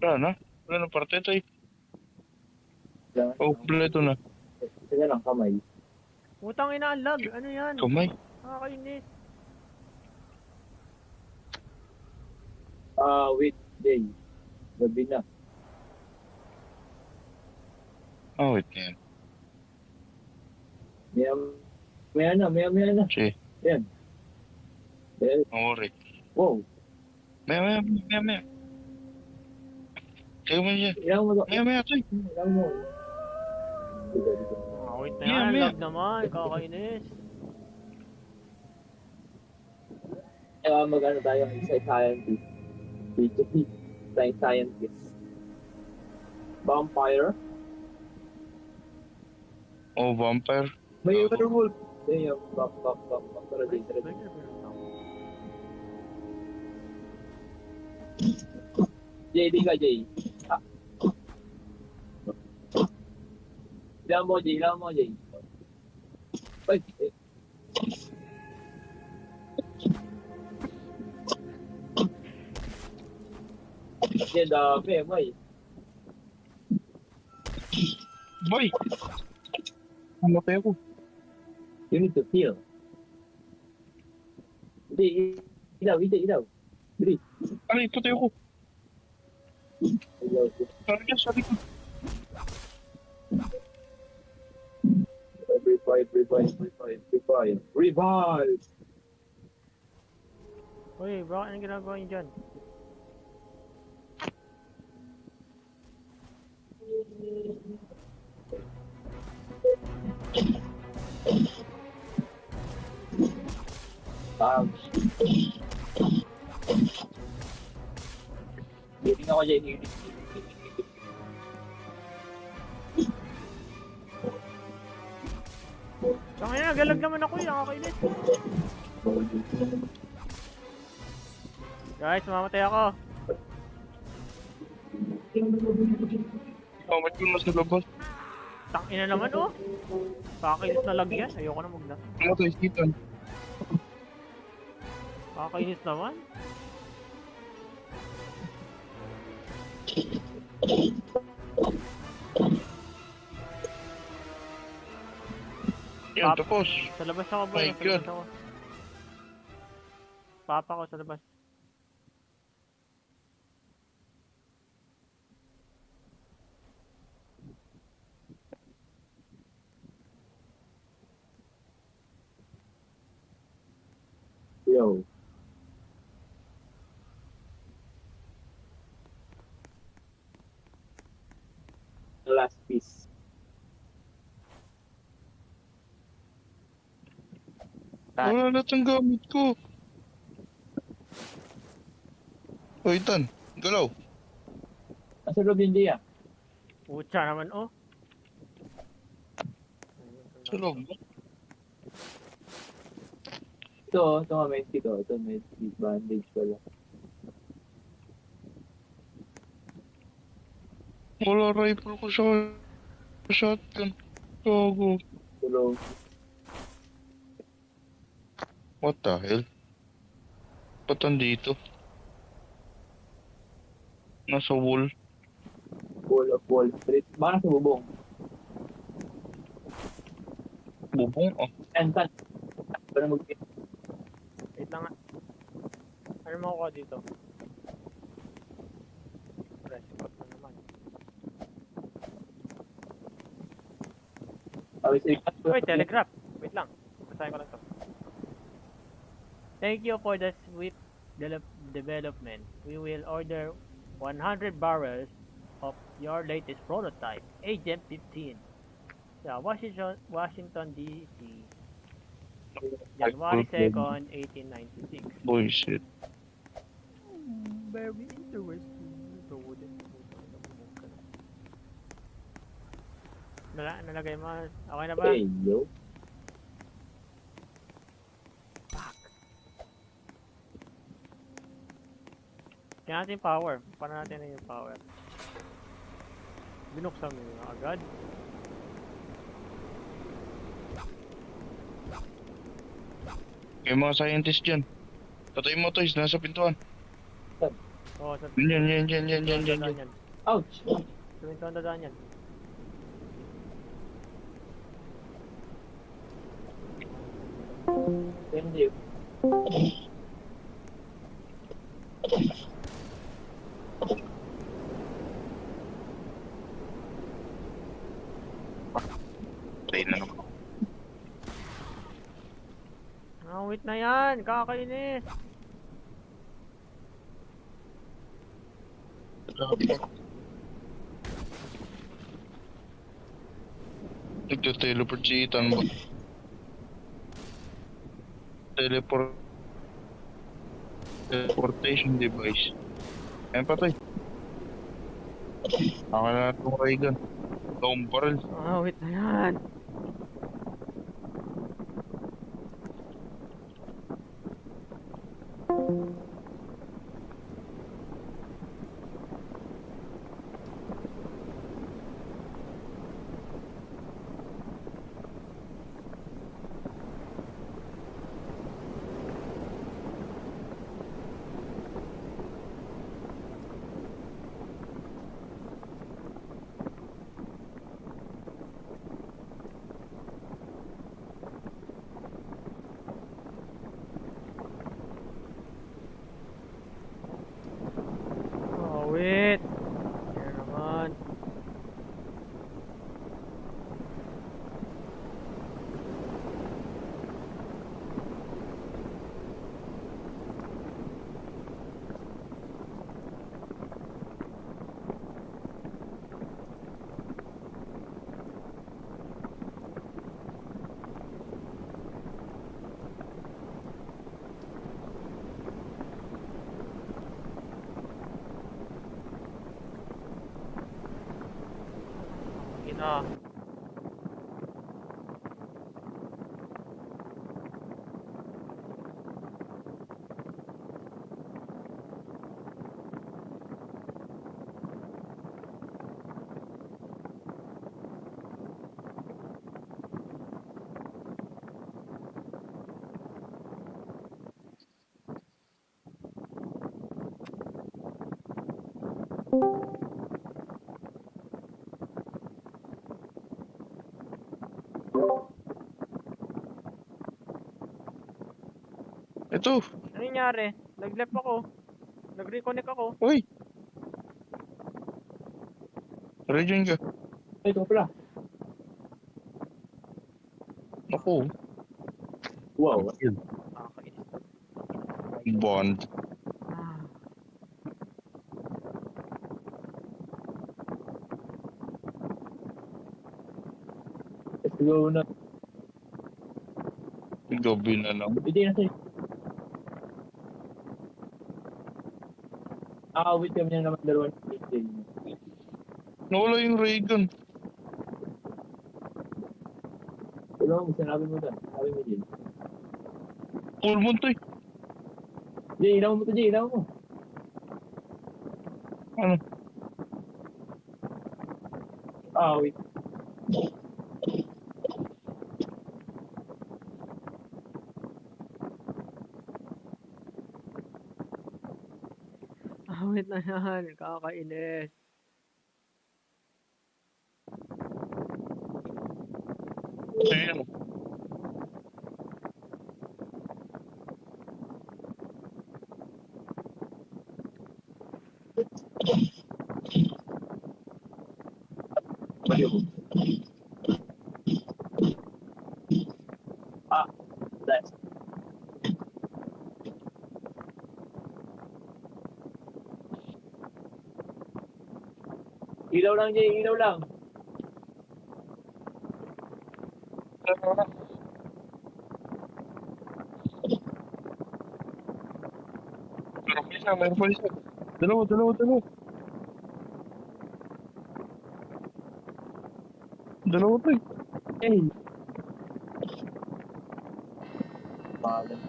Wala na? Wala na parte, tay? Kailangan- Oh, kompleto na. Sige lang, kamay. Utang ina ang lag. Ano yan? Kamay. Nakakainis. Wait, Jay. Gabi na. Oh, wait na yan. Maya na. Sige, Yan. Yan. don't worry. Wow. Maya. Kaya mo yan. Ilang mo to? Maya, tay. Ilang mo. Ah, wait na Yeah, yan. man. Lag naman. Kakainis. Mag-ano tayo, scientist. Scientist. Vampire. Oh, vampire. May Gago. werewolf. Damn, back. Tara din. Jay, di ka, Jay. Ah. Ilang mo, Jay. Ay, eh. Yan, dami, may. Boy! Namatay ako. You need to heal. Hindi, ilaw. Dili. Aray, patay ako. Ilaw. Sorry ko. Revive! Uy, bro, anong ginagawa niyo dyan? Healing ako dyan, healing. Tangina, galag naman ako eh. Nakakainis. Guys, mamamatay ako. Kamat ko na sa labas. Tangina naman oh. Kakainis na lag yan. Ayoko na magla. Namatay si Ethan. Kakainis naman. Yan, Pap- tapos. Sa labas ako boy. My Sa labas God. ako. Papa ko sa labas. Yo. The last piece. Wala lahat ang gamit ko. Oh, Ethan. Galaw. Nasa loob hindi ah. Pucha naman, oh. Sa loob. Ito nga medkit oh. Ito medkit. Bandage pala. Wala rifle ko sa shotgun. Gago. Tulong. What the hell? Ba't andito? Nasa wall. Wall of Wall Street. Baka nasa bubong. Bubong ah. Ensan. Para mag- Wait lang nga. Ano mo ako dito? Rescue na naman. Wait, telegraph. Wait lang. Basahin ko lang to. Thank you for the swift development. We will order 100 barrels of your latest prototype, Agent 15. Sa Washington, D.C. January 2nd, 1896. Boy shit. Very interesting. Nalagay mo. Okay na ba? Hey, yo. Kaya natin power. Paano natin na yung power? Binuksan mo yun agad. Yung mga scientist dyan. Patay mo toys, nasa pintuan. Oo, sa Yan. Ouch! Tuwing taon dadaan yan. Thank you. Patay na naman. Wait na yan! Kakainis! Nagte-teleport si Ethan ba? Teleportation device. Ayan patay. Ako na itong ray gun. Long barrel. Wait na yan! Wait! Yan naman. Ina. Ito. Ano nangyari? Nag-left ako. Nag-reconnect ako. Uy. Rejoin ka. Ay, ito pala. Ako. Wow. Nakakainis. Bond. Ah. Let's go na. Gabi na lang. Hindi na sa'yo. Wait kami na naman dalawang Nawala yung ray gun. Tulong mo, sinabi mo doon. Sabi mo, Jay. Full moon to eh. Jay, ilaw mo to, Jay. Ilaw mo. Ano? Ah, wait. Wait na yan. Kakainis. Ayan. Baliw. Ah, that's. Ilaw lang, Jay. Ilaw lang. Meron pa isa. Dalawa. Dalawa to eh. Jay. Bagal.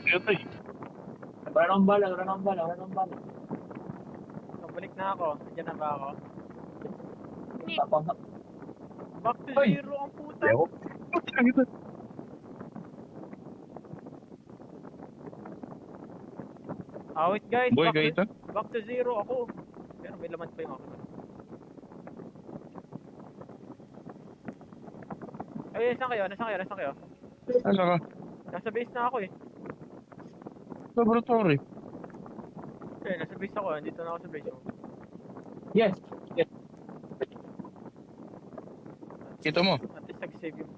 Ayan to eh. Wala nang bala, wala nang bala, wala nang bala. Balik na ako. Diyan na ba ako? Tapang Back to Hoy! zero ang puta. Ayaw. Ang ito. Wait guys. Boy, back, kahit to, back to zero ako. Pero may laman pa yung ako. Ay, saan kayo? Nasaan kayo? Asa ka? Nasa base na ako eh. Laboratory. Okay, nasa base ako. Nandito na ako sa base. Yes. Yes. Kita mo? At least nag-save yung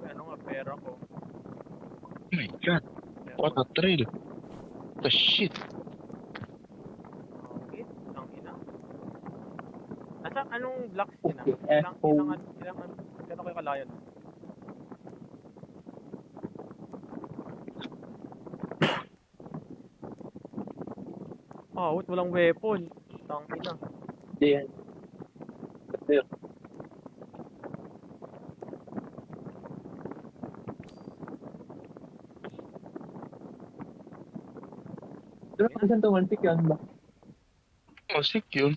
pera ko. Oh my god. What a thrill. The shit. Okay, ang ina. Nasa anong blocks nila? Okay, Gano'n kayo kalayo? Walang weapon. Tang ina. Jay. Ayun. Pero saan to? 1 pick yun ba? Oh, sick yun.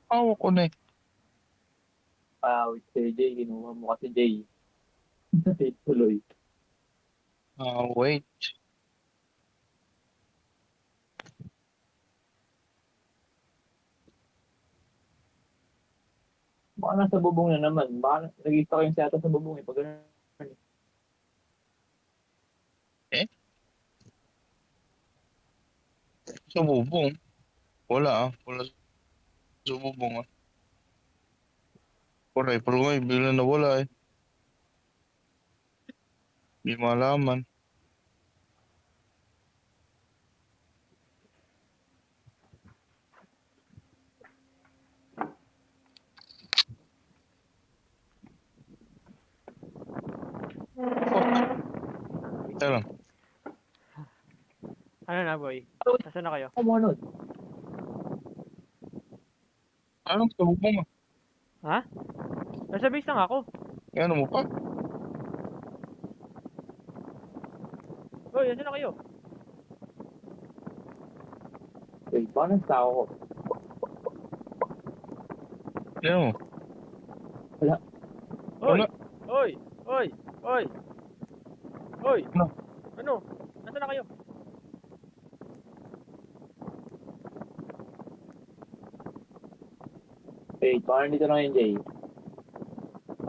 Hawak ko na eh. Wait si Jay. Kinuha mo kasi Jay. Tuloy. Wait. Baka nasa bubong na naman. Baka nag-i-stock yung seta sa bubong eh. Pag ganun. Sa bubong. Wala ah. Wala sa bubong ah. Correct. Pero ngayon, bigla na wala eh. Hindi malaman. Kaya lang. Ano na boy? Nasaan na kayo? Ako mo nun. Anong sa bubong ah? Ha? Nasa base lang ako. Ano mo pa? Nasaan na kayo? Wait, baka nang tao ko. Ano mo? Wala. Wala. Oy! Ano? Ano? Nasaan na kayo? Wait, baka nandito na yung Jay.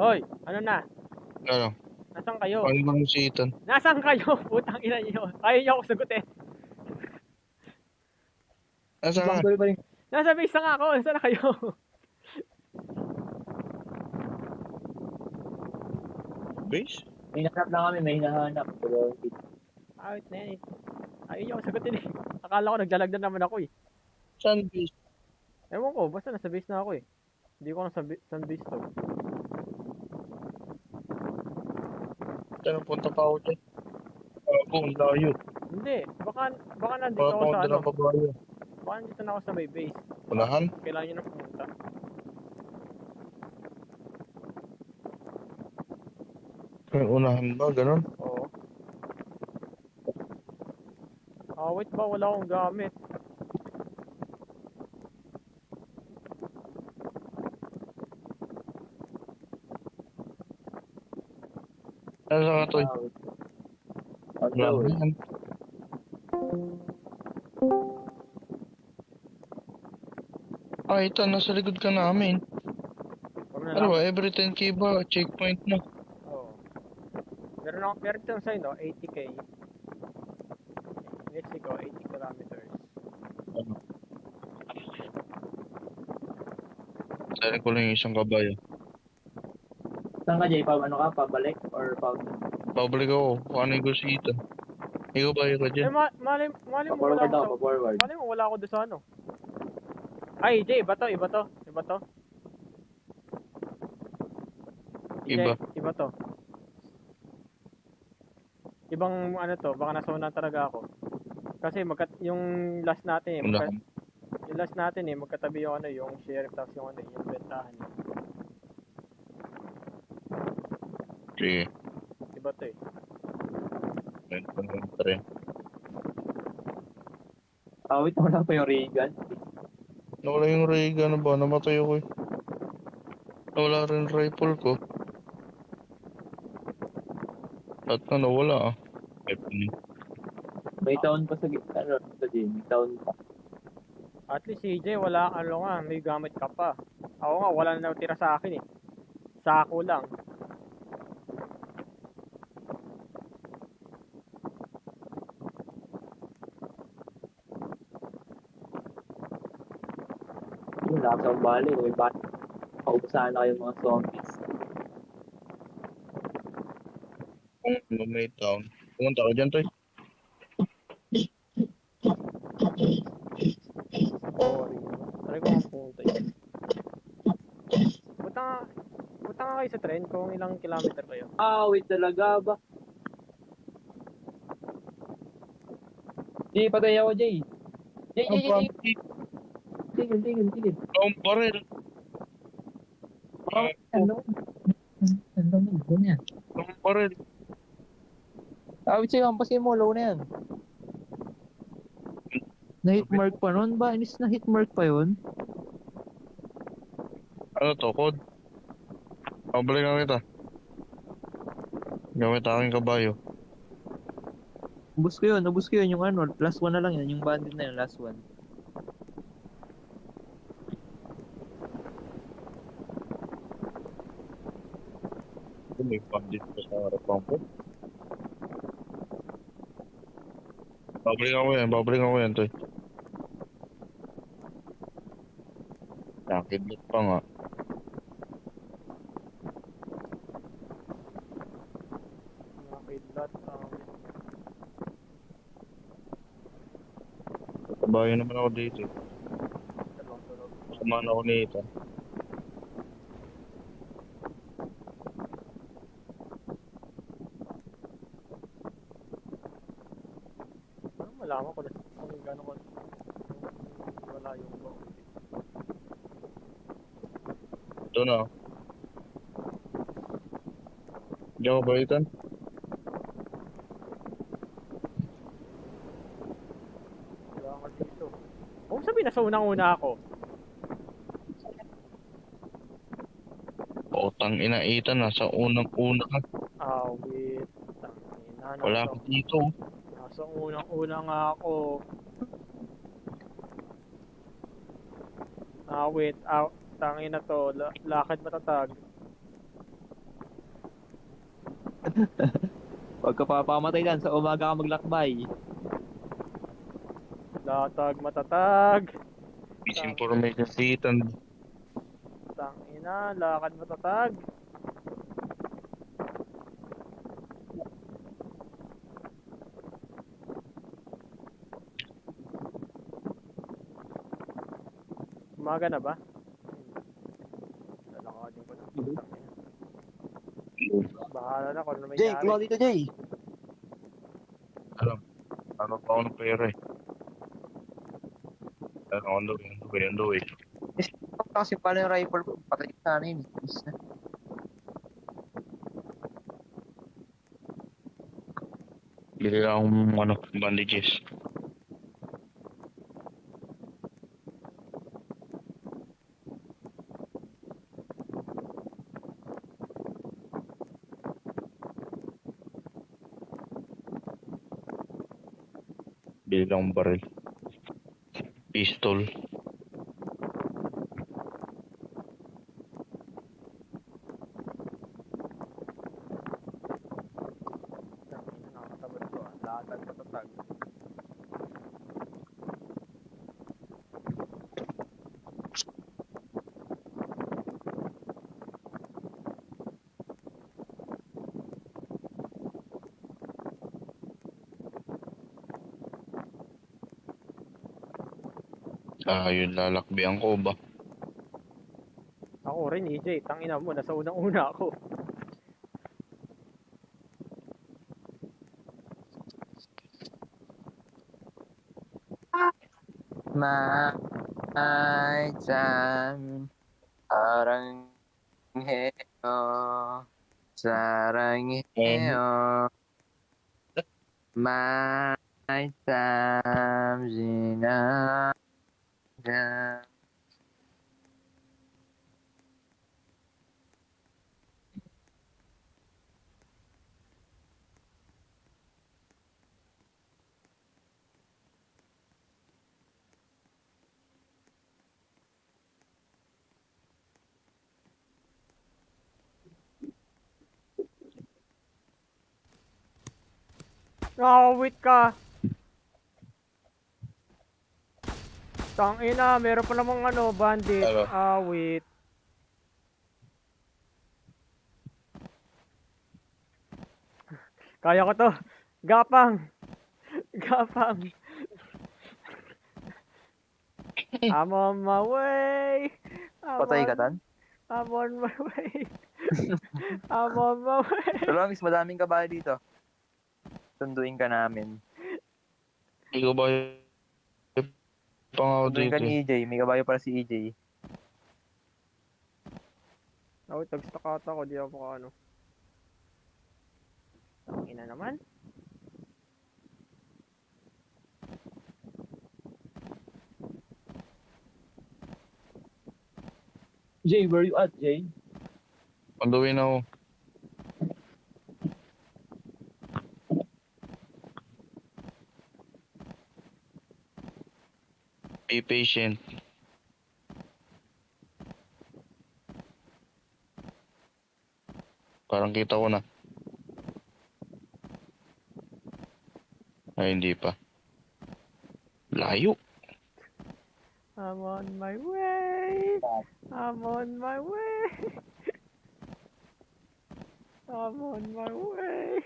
Ano na? Ano? Nasaan kayo? Ano bang si Ethan? Nasaan kayo? Putang ina niyo. Ayaw niyo ako sagutin. Asa ka? Tuloy pa rin. Nasa base lang ako. Nasaan na kayo? Base? May hinahanap lang kami, may hinahanap. Pero, Wait na yan eh. Ayaw niyo ako sagutin eh. Akala ko naglalagdan naman ako eh. Saan base? Ewan ko, basta nasa base na ako eh. Hindi ko nasa sa base to. Saan punta pa ako dyan? Ako, ang layo. Hindi, baka nandito Baka ako sa pumunta ano. ng kabayo. Baka nandito na ako sa may base. Unahan? Kailangan nyo na pumunta. May unahan ba? Ganon? Oo. Wait ba? Wala akong gamit. Ano sa katoy? On the Wala way. naman. Ito, nasa likod ka namin. Huwag na Ano lang. ba, every 10k ba? Checkpoint na. Oo. Meron itong sign, no? 80k. Mexico, 80 kilometers. Ano? Sali ko lang yung isang kabayo. Saan ka, Jay? Ano ka? Pabalik? Or Pabalik ako. Paano yung gusita? Ikaw ba ka dyan? Mali mo wala Pa-forward ako ako, sa... pa-forward. Mali mo wala ako doon sa ano. Ay, Jay, iba to. Iba. Jay, iba to. Ibang ano to, baka nasuna talaga ako. Kasi yung last natin eh, Unahan. yung last natin eh, magkatabi yung ano, yung sheriff tapos yung ano, yung bentahan eh. Sige. Iba to eh. Ayun, pumunta rin. Wait, wala pa yung Reagan. Nawala yung ray, ano ba? Namatay ako eh. Nawala rin rifle ko. At na nawala ah. May taon pa sa gitna, sa Jay. May taon pa. At least CJ, wala ano nga, may gamit ka pa. Ako nga, wala na natira sa akin eh. Sako lang. Yung nasa bali, may bat. Paubusahan na kayo mga zombies. Kung may town. Pumunta ka dyan, Toy. Boring. Try ko ang punta yun. Punta nga kayo sa train kung ilang kilometer kayo. Wait talaga ba? Jay, patay ako, Jay. Jay. Tigil. Ang baril. Ano? Ano niya? Ang baril. Wait sa'yo, hampasin mo, low na yan. Na-hitmark pa nun ba? Inis na hitmark pa yun? Ano to, code? Pabalikan kita. Gamit aking kabayo. Ubus ko yun, yung ano, last one na lang yan, yung bandit na yun, last one. May bandit pa sa harapan ko. Babalikan ko yan, Toy. Nakidlat pa nga. Nakidlat. Kabayo naman ako dito. Tulog. Samahan ako ni Ethan. Ano malaman ko kung gano'n ko wala yung bounty. Ito na. Diyan ko ba, Ethan? Wala ka dito. Huwag sabihin na sa unang-una ako. Tang ina, Ethan, nasa unang-una ka. Wait. Tangina. Wala ka dito. Nasa unang-una nga ako. Wait. Tangina to. Lakad matatag. Huwag ka papamatay dan, sa umaga ka maglakbay. Latag matatag. Misinformation si Ethan. Tangina. Lakad matatag. Umaga na ba? Lalakadin ko na. Bahala na kung ano may Jay, nangyari. kuha dito, Jay. Alam. Ano pa ako ng pera eh. Ano, on the way, on the way, on the way. Kasi pala yung rifle ko. Patay sana yun. Miss na. Bili lang akong ano, bandages. Bili lang akong baril. Pistol. Nakakatamad ko. Lahat ang patatag. Yun lalakbihan ko ba? Ako rin, EJ. Tangina mo, nasa unang-una ako. My time. Parang heo. Sarang heo. My time. Zina. Nakawit ka! Tangina, meron pa namang ano, bandit. Ano? Awit. Kaya ko to. Gapang! Gapang! I'm on my way! Patay ka, Tan? I'm on my way! I'm on my way! Pero miss, madaming kabayo dito. Sunduin ka namin. Ikaw ba pang ako Sunduin ka dito? ni EJ. May kabayo para si EJ. Awit, tag-stakata ko. Di ako maka ano. Tangina naman. Jay, where you at, Jay? On the way na ako. Be patient. Parang kita ko na. Ay, hindi pa. Layo. I'm on my way! I'm on my way! I'm on my way!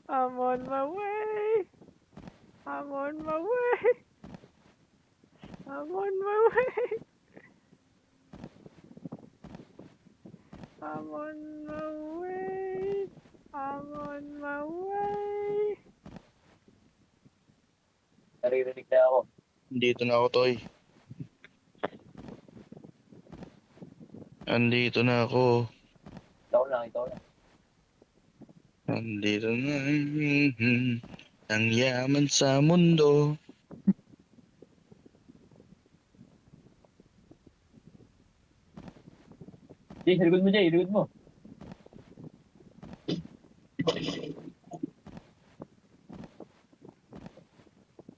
I'm on my way! I'm on my way! I'm on my way! I'm on my way! I'm on my way! Naririnig na ako. Dito na ako, Toy. Andito na ako. Ikaw lang, ikaw lang. Andito na. Ang yaman sa mundo. Jay, sa likod mo, Jay, likod mo.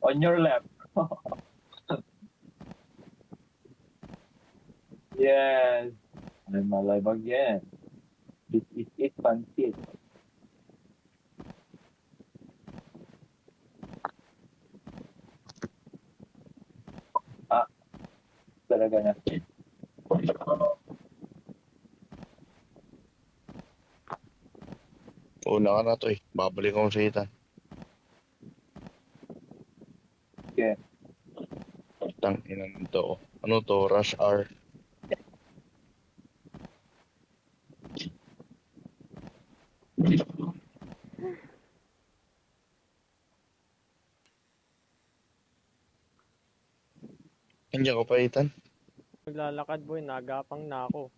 On your left. Yes. I'm alive again. This is it, Pansit. Talaga na. Una ka na, Toy. Babalik ako sa itan. Okay. Tang ina nito. Ano to? Rush R. Hindi ako pa, Ethan. Naglalakad boy, nagapang na ako.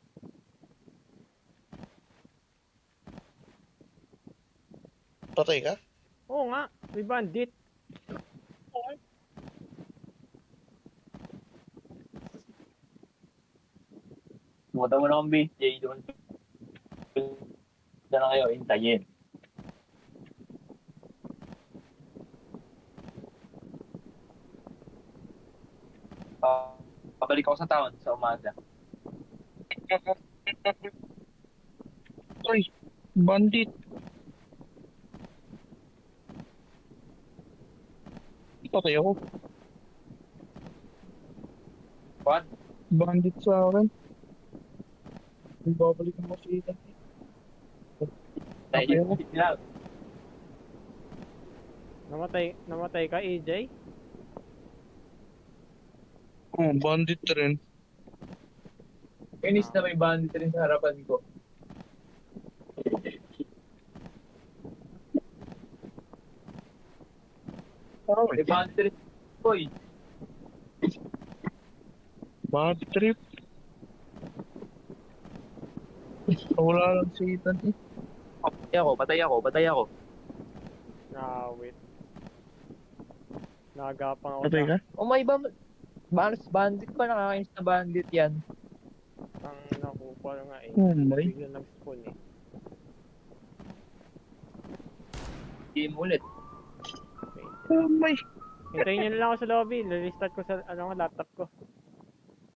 Patay ka? Oo nga, may bandit. Pumunta mo na akong base, Jay, doon. Diyan na kayo, hintayin. Pabalik ako sa town sa umaga. Ay, bandit. Patay ako. Juan, Bandit sa akin. Babalik mo si Ethan. dahil ako. na. Namatay ka, AJ? Oh, bandit rin. Inis na may bandit rin sa harapan ko. May bandit rin. Hoy, Bad trip. Wala lang si Ethan eh. Patay ako. Wait. Nagapang ako Patay ka? Oh my ba? Bandit pa, nakakainis na bandit yan. Ang nakuha nga eh. Oh my. Bigla nag-spawn eh. game ulit. Wait. Oh my. Hintayin nyo na lang ako sa lobby. Lilistart ko sa laptop ko.